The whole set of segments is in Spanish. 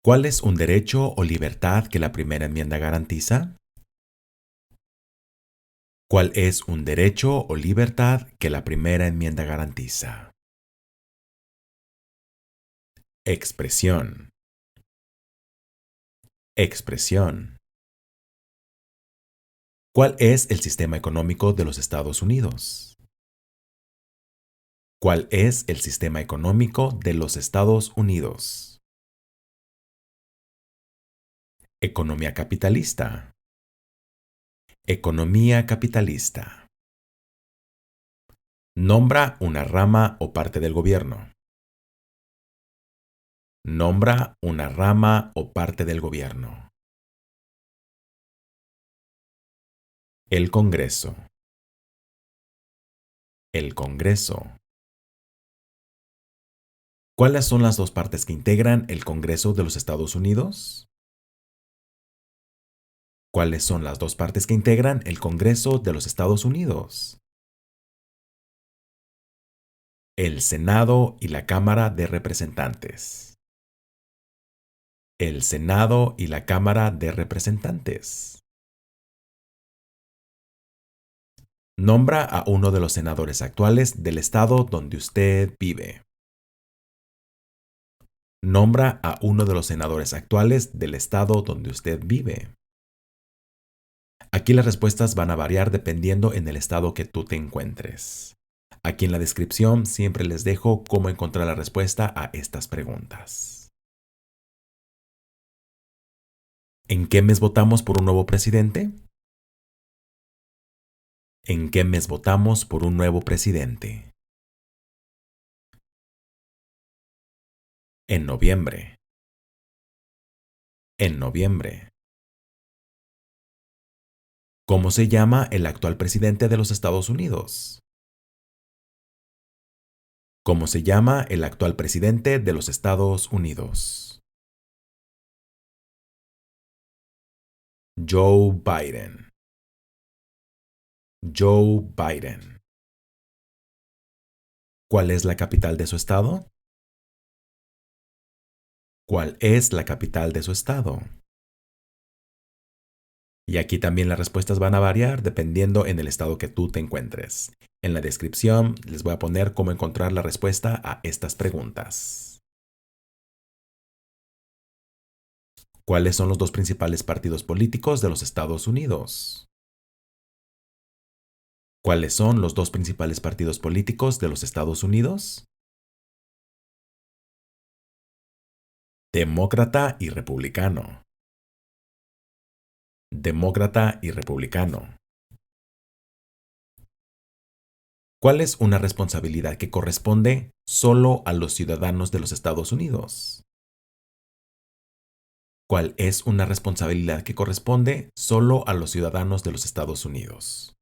¿Cuál es un derecho o libertad que la primera enmienda garantiza? ¿Cuál es un derecho o libertad que la primera enmienda garantiza? Expresión. Expresión. ¿Cuál es el sistema económico de los Estados Unidos? ¿Cuál es el sistema económico de los Estados Unidos? Economía capitalista. Economía capitalista. Nombra una rama o parte del gobierno. Nombra una rama o parte del gobierno. El Congreso. El Congreso. ¿Cuáles son las dos partes que integran el Congreso de los Estados Unidos? ¿Cuáles son las dos partes que integran el Congreso de los Estados Unidos? El Senado y la Cámara de Representantes. El Senado y la Cámara de Representantes. Nombra a uno de los senadores actuales del estado donde usted vive. Nombra a uno de los senadores actuales del estado donde usted vive. Aquí las respuestas van a variar dependiendo en el estado que tú te encuentres. Aquí en la descripción siempre les dejo cómo encontrar la respuesta a estas preguntas. ¿En qué mes votamos por un nuevo presidente? ¿En qué mes votamos por un nuevo presidente? En noviembre. En noviembre. ¿Cómo se llama el actual presidente de los Estados Unidos? ¿Cómo se llama el actual presidente de los Estados Unidos? Joe Biden. Joe Biden. ¿Cuál es la capital de su estado? ¿Cuál es la capital de su estado? Y aquí también las respuestas van a variar dependiendo en el estado que tú te encuentres. En la descripción les voy a poner cómo encontrar la respuesta a estas preguntas. ¿Cuáles son los dos principales partidos políticos de los Estados Unidos? ¿Cuáles son los dos principales partidos políticos de los Estados Unidos? Demócrata y republicano. Demócrata y republicano. ¿Cuál es una responsabilidad que corresponde solo a los ciudadanos de los Estados Unidos? ¿Cuál es una responsabilidad que corresponde solo a los ciudadanos de los Estados Unidos?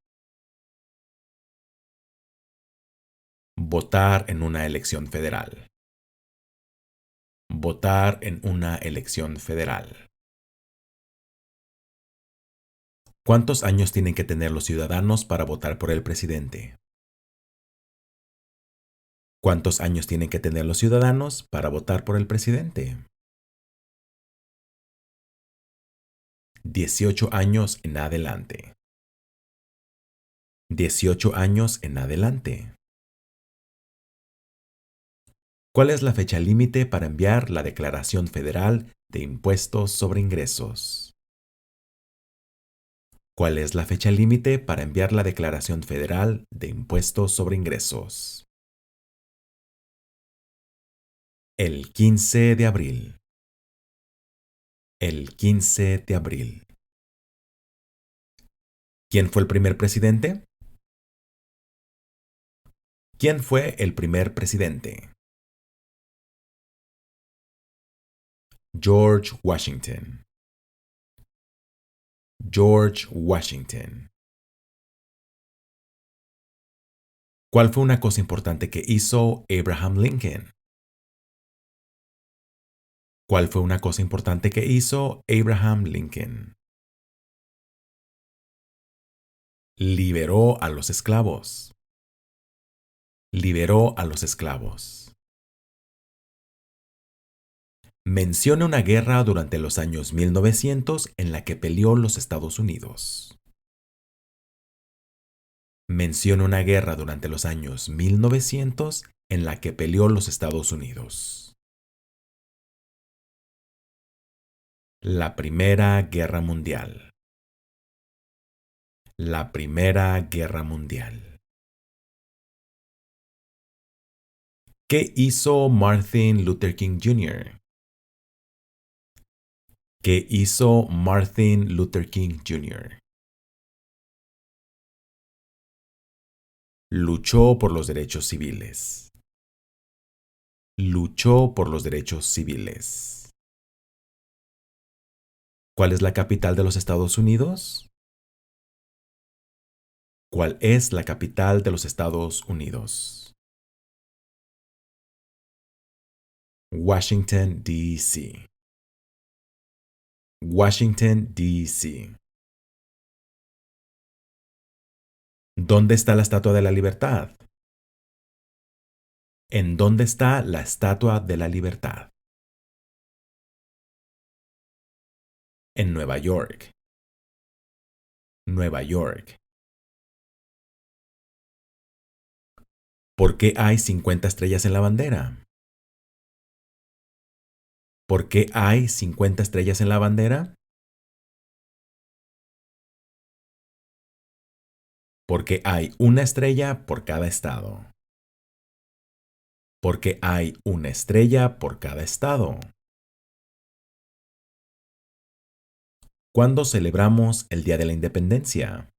Votar en una elección federal. Votar en una elección federal. ¿Cuántos años tienen que tener los ciudadanos para votar por el presidente? ¿Cuántos años tienen que tener los ciudadanos para votar por el presidente? 18 años en adelante. 18 años en adelante. ¿Cuál es la fecha límite para enviar la Declaración Federal de Impuestos sobre Ingresos? ¿Cuál es la fecha límite para enviar la Declaración Federal de Impuestos sobre Ingresos? El 15 de abril. El 15 de abril. ¿Quién fue el primer presidente? ¿Quién fue el primer presidente? George Washington. George Washington. ¿Cuál fue una cosa importante que hizo Abraham Lincoln? ¿Cuál fue una cosa importante que hizo Abraham Lincoln? Liberó a los esclavos. Liberó a los esclavos. Menciona una guerra durante los años 1900 en la que peleó los Estados Unidos. Menciona una guerra durante los años 1900 en la que peleó los Estados Unidos. La Primera Guerra Mundial. La Primera Guerra Mundial. ¿Qué hizo Martin Luther King Jr.? ¿Qué hizo Martin Luther King Jr.? Luchó por los derechos civiles. Luchó por los derechos civiles. ¿Cuál es la capital de los Estados Unidos? ¿Cuál es la capital de los Estados Unidos? Washington, D.C. Washington, D.C. ¿Dónde está la Estatua de la Libertad? ¿En dónde está la Estatua de la Libertad? En Nueva York. Nueva York. ¿Por qué hay 50 estrellas en la bandera? ¿Por qué hay 50 estrellas en la bandera? Porque hay una estrella por cada estado. Porque hay una estrella por cada estado. ¿Cuándo celebramos el Día de la Independencia?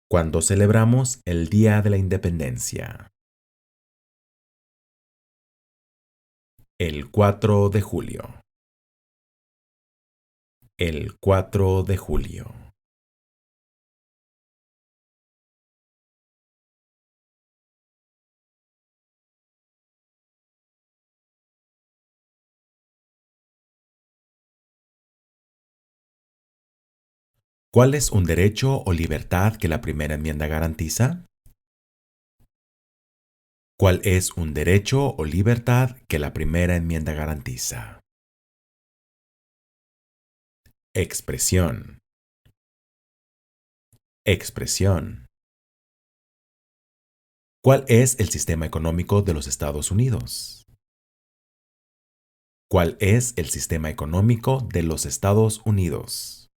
¿Cuándo celebramos el Día de la Independencia? El 4 de julio. El 4 de julio. ¿Cuál es un derecho o libertad que la primera enmienda garantiza? ¿Cuál es un derecho o libertad que la primera enmienda garantiza? Expresión. Expresión. ¿Cuál es el sistema económico de los Estados Unidos? ¿Cuál es el sistema económico de los Estados Unidos?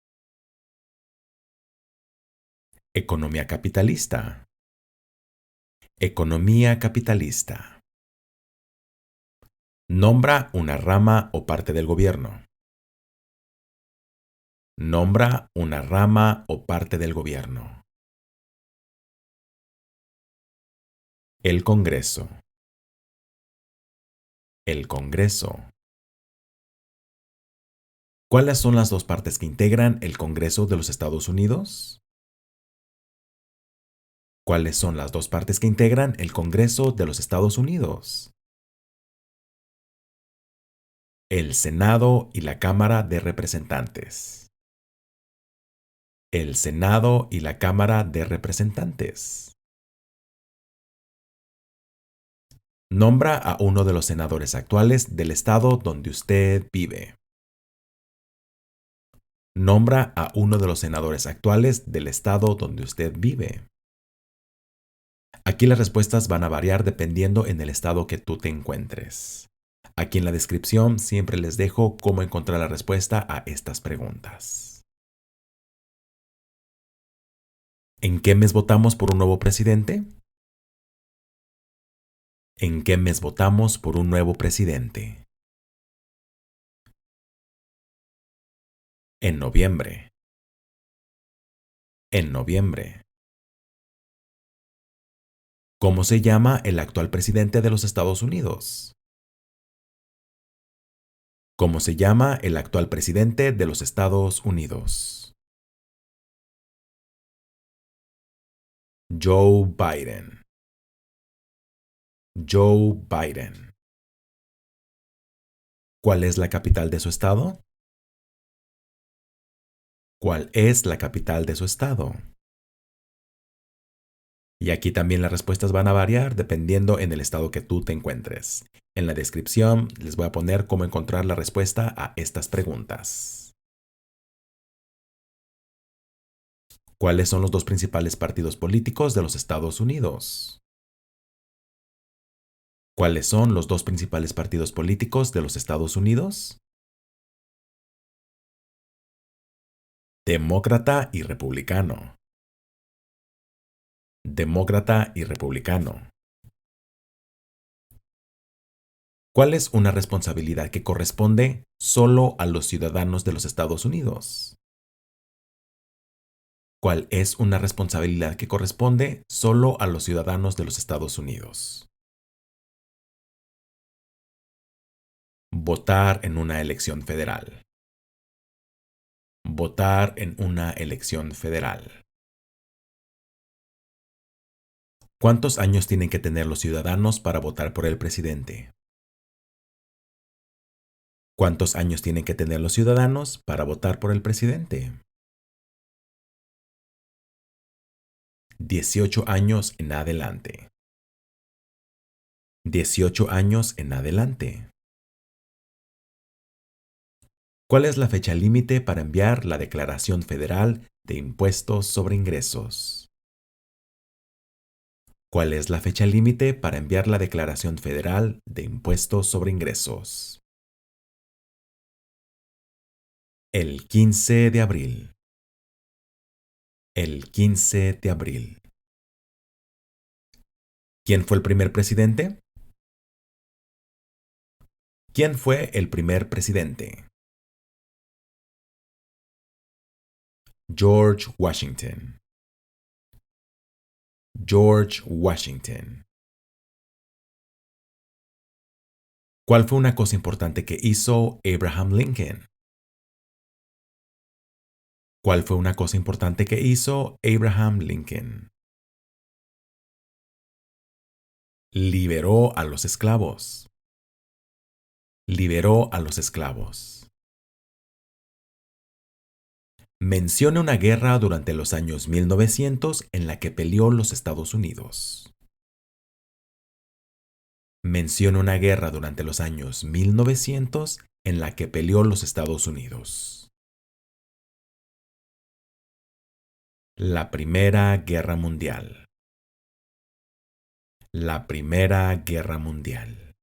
Economía capitalista. Economía capitalista. Nombra una rama o parte del gobierno. Nombra una rama o parte del gobierno. El Congreso. El Congreso. ¿Cuáles son las dos partes que integran el Congreso de los Estados Unidos? ¿Cuáles son las dos partes que integran el Congreso de los Estados Unidos? El Senado y la Cámara de Representantes. El Senado y la Cámara de Representantes. Nombra a uno de los senadores actuales del estado donde usted vive. Nombra a uno de los senadores actuales del estado donde usted vive. Aquí las respuestas van a variar dependiendo en el estado que tú te encuentres. Aquí en la descripción siempre les dejo cómo encontrar la respuesta a estas preguntas. ¿En qué mes votamos por un nuevo presidente? ¿En qué mes votamos por un nuevo presidente? En noviembre. En noviembre. ¿Cómo se llama el actual presidente de los Estados Unidos? ¿Cómo se llama el actual presidente de los Estados Unidos? Joe Biden. Joe Biden. ¿Cuál es la capital de su estado? ¿Cuál es la capital de su estado? Y aquí también las respuestas van a variar dependiendo en el estado que tú te encuentres. En la descripción les voy a poner cómo encontrar la respuesta a estas preguntas. ¿Cuáles son los dos principales partidos políticos de los Estados Unidos? ¿Cuáles son los dos principales partidos políticos de los Estados Unidos? Demócrata y republicano. Demócrata y republicano. ¿Cuál es una responsabilidad que corresponde solo a los ciudadanos de los Estados Unidos? ¿Cuál es una responsabilidad que corresponde solo a los ciudadanos de los Estados Unidos? Votar en una elección federal. Votar en una elección federal. ¿Cuántos años tienen que tener los ciudadanos para votar por el presidente? ¿Cuántos años tienen que tener los ciudadanos para votar por el presidente? 18 años en adelante. 18 años en adelante. ¿Cuál es la fecha límite para enviar la Declaración Federal de Impuestos sobre Ingresos? ¿Cuál es la fecha límite para enviar la Declaración Federal de Impuestos sobre Ingresos? El 15 de abril. El 15 de abril. ¿Quién fue el primer presidente? ¿Quién fue el primer presidente? George Washington. George Washington. ¿Cuál fue una cosa importante que hizo Abraham Lincoln? ¿Cuál fue una cosa importante que hizo Abraham Lincoln? Liberó a los esclavos. Liberó a los esclavos. Menciona una guerra durante los años 1900 en la que peleó los Estados Unidos. Menciona una guerra durante los años 1900 en la que peleó los Estados Unidos. La Primera Guerra Mundial. La Primera Guerra Mundial.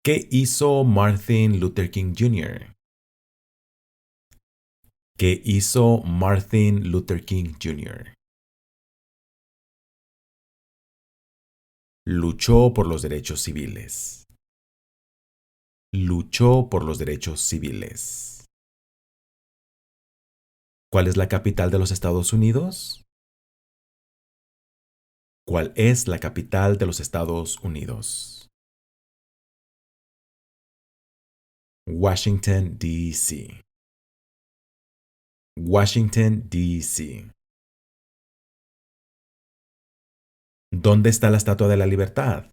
¿Qué hizo Martin Luther King Jr.? ¿Qué hizo Martin Luther King Jr.? Luchó por los derechos civiles. Luchó por los derechos civiles. ¿Cuál es la capital de los Estados Unidos? ¿Cuál es la capital de los Estados Unidos? Washington, D.C. Washington, D.C. ¿Dónde está la Estatua de la Libertad?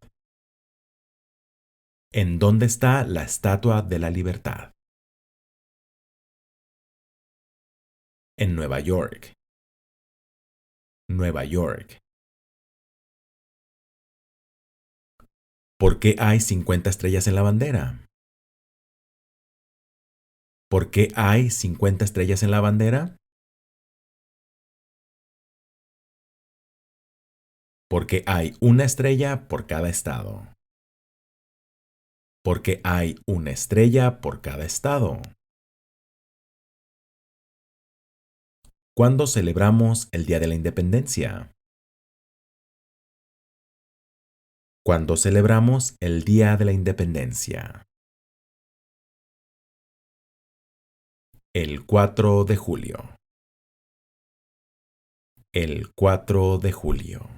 ¿En dónde está la Estatua de la Libertad? En Nueva York. Nueva York. ¿Por qué hay 50 estrellas en la bandera? ¿Por qué hay 50 estrellas en la bandera? Porque hay una estrella por cada estado. Porque hay una estrella por cada estado. ¿Cuándo celebramos el Día de la Independencia? ¿Cuándo celebramos el Día de la Independencia? El 4 de julio. El 4 de julio.